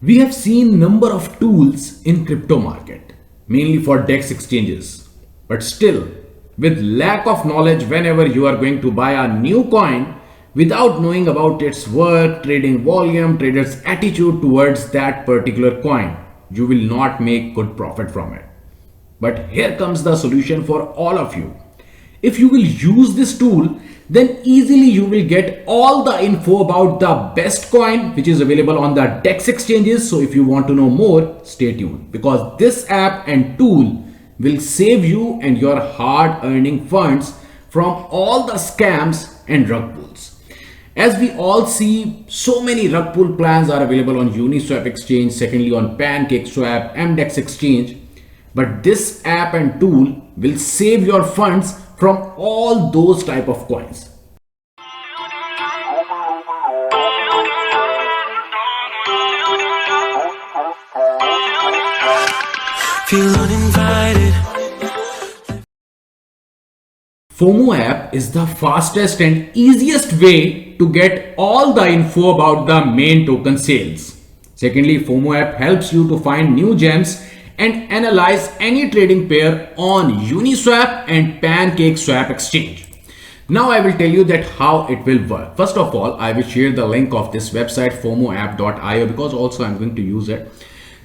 We have seen number of tools in crypto market, mainly for DEX exchanges. But still, with lack of knowledge whenever you are going to buy a new coin, without knowing about its work, trading volume, traders' attitude towards that particular coin, you will not make good profit from it. But here comes the solution for all of you. If you will use this tool, then easily you will get all the info about the best coin which is available on the DEX exchanges. So if you want to know more, stay tuned, because this app and tool will save you and your hard earning funds from all the scams and rug pulls. As we all see, so many rug pull plans are available on Uniswap exchange, secondly on PancakeSwap, MDEX exchange. But this app and tool will save your funds from all those type of coins. Feel uninvited. FOMO app is the fastest and easiest way to get all the info about the main token sales. Secondly, FOMO app helps you to find new gems and analyze any trading pair on Uniswap and PancakeSwap exchange. Now I will tell you that how it will work. First of all, I will share the link of this website fomoapp.io, because also I'm going to use it.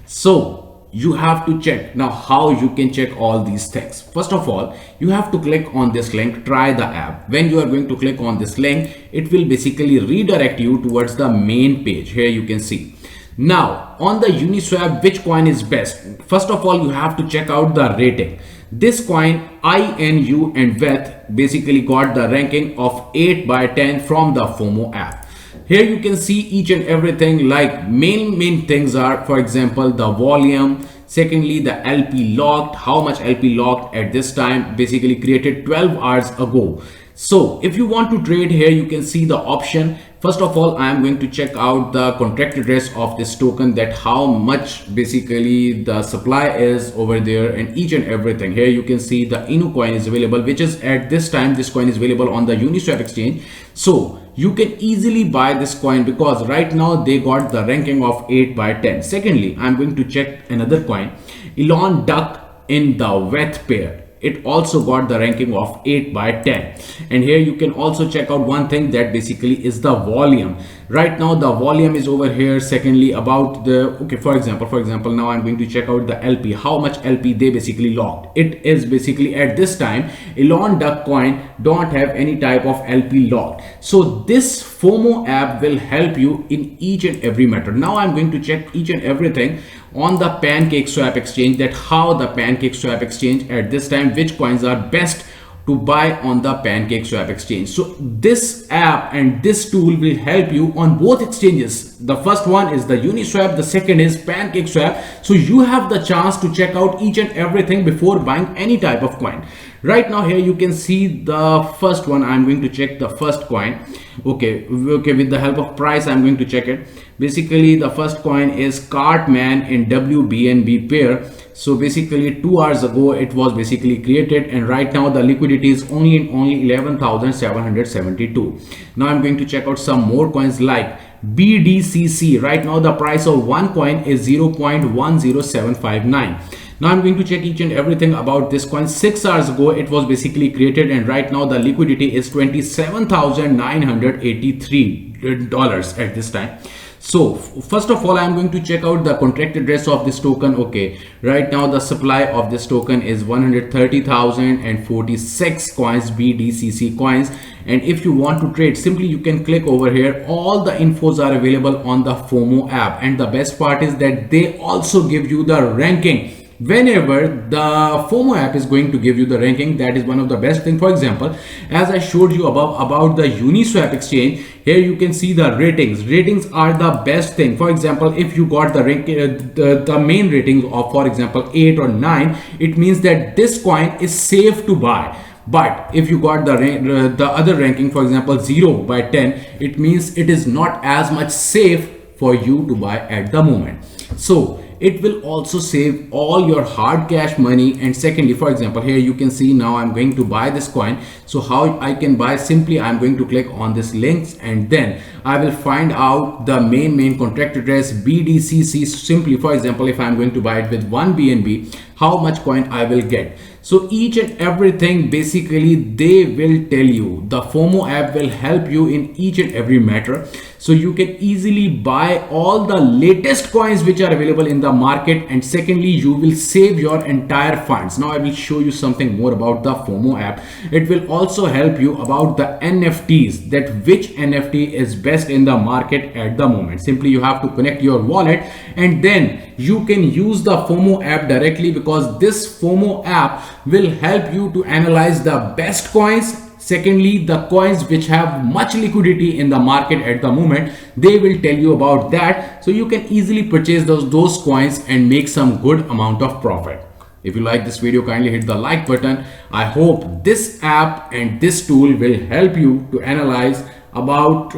So you have to check now how you can check all these things. First of all, you have to click on this link, try the app. When you are going to click on this link, it will basically redirect you towards the main page. Here you can see. Now on the Uniswap, which coin is best? First of all, you have to check out the rating. This coin INU and WETH basically got the ranking of 8 by 10 from the FOMO app. Here you can see each and everything, like main things are, for example, the volume. Secondly, the LP locked, how much LP locked at this time, basically created 12 hours ago. So if you want to trade, here you can see the option. First of all, I am going to check out the contract address of this token, that how much basically the supply is over there and each and everything. Here you can see the INU coin is available, which is at this time, this coin is available on the Uniswap exchange. So you can easily buy this coin because right now they got the ranking of 8 by 10. Secondly, I'm going to check another coin, Elon Duck in the WETH pair. It also got the ranking of 8 by 10. And here you can also check out one thing, that basically is the volume. Right now the volume is over here. Secondly, about the, okay, for example, now I'm going to check out the LP, how much LP they basically locked. It is basically at this time, Elon Duck coin don't have any type of LP locked. So this FOMO app will help you in each and every matter. Now I'm going to check each and everything on the PancakeSwap exchange, that how the PancakeSwap exchange at this time, which coins are best to buy on the PancakeSwap exchange. So this app and this tool will help you on both exchanges. The first one is the Uniswap, the second is PancakeSwap. So you have the chance to check out each and everything before buying any type of coin. Right now here you can see the first one. I'm going to check the first coin. Okay, with the help of price I'm going to check it. Basically the first coin is Cartman in WBNB pair. So basically 2 hours ago it was basically created, and right now the liquidity is only 11,772. Now I'm going to check out some more coins like BDCC. Right now the price of one coin is 0.10759. Now I'm going to check each and everything about this coin. 6 hours ago it was basically created, and right now the liquidity is $27,983 at this time. So first of all, I'm going to check out the contract address of this token. Okay, right now the supply of this token is 130,046 coins, BDCC coins. And if you want to trade, simply you can click over here. All the infos are available on the FOMO app, and the best part is that they also give you the ranking. Whenever the FOMO app is going to give you the ranking, that is one of the best thing. For example, as I showed you above about the Uniswap exchange, here you can see the ratings. Ratings are the best thing. For example, if you got the rank, the main ratings of, for example, 8 or 9, it means that this coin is safe to buy. But if you got the other ranking, for example 0 by 10, it means it is not as much safe for you to buy at the moment. So it will also save all your hard cash money. And secondly, for example, here you can see now I'm going to buy this coin. So how I can buy? Simply I'm going to click on this links, and then I will find out the main contract address BDCC. Simply, for example, if I'm going to buy it with 1 BNB, how much coin I will get. So each and everything, basically they will tell you. The FOMO app will help you in each and every matter, so you can easily buy all the latest coins which are available in the market. And secondly, you will save your entire funds. Now I will show you something more about the FOMO app. It will also help you about the NFTs, that which NFT is best in the market at the moment. Simply you have to connect your wallet, and then you can use the FOMO app directly, because this FOMO app will help you to analyze the best coins. Secondly, the coins which have much liquidity in the market at the moment, they will tell you about that, so you can easily purchase those coins and make some good amount of profit. If you like this video, kindly hit the like button. I hope this app and this tool will help you to analyze about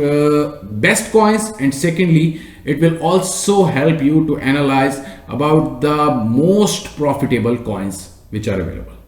best coins, and secondly it will also help you to analyze about the most profitable coins which are available.